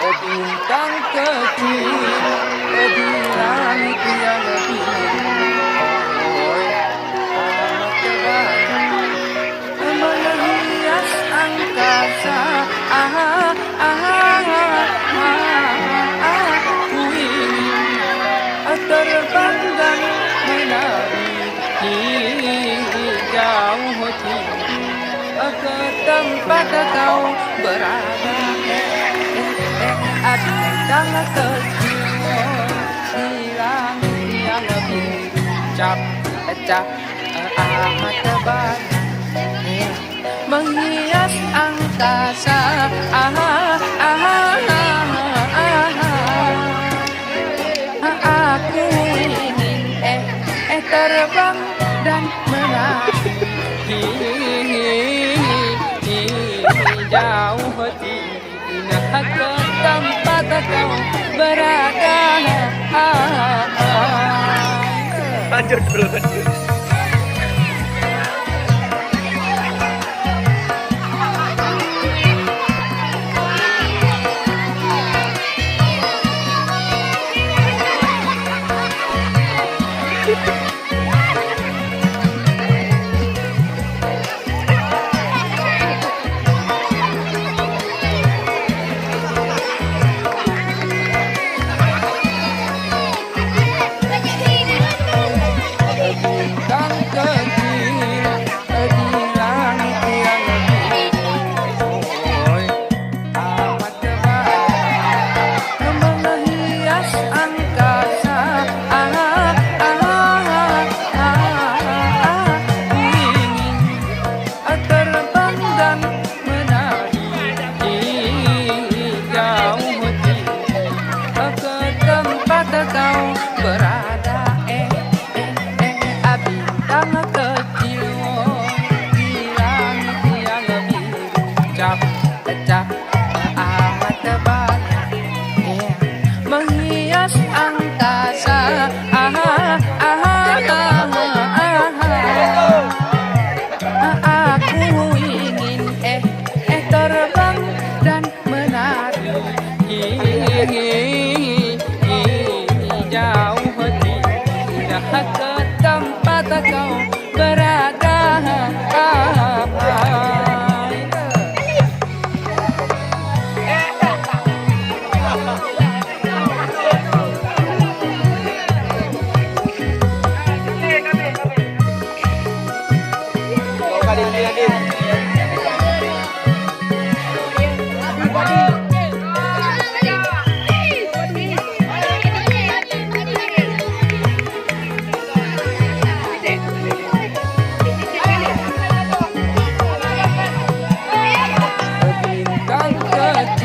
bintang kecil di langit yang biru amat terang menghias angkasa. Ku ingin terbang dan menari jauh tinggi ke tempat kau berada. Bintang kecil di langit yang biru cap amat tebal menghias angkasa. Aku ingin terbang dan menari jauh tinggi ke tempat kau berada. Lanjut dulu, lanjut. Cap amat tebal menghias angkasa. Aku ingin terbang dan menari jauh tinggi ke tempat kau berada. Bintang kecil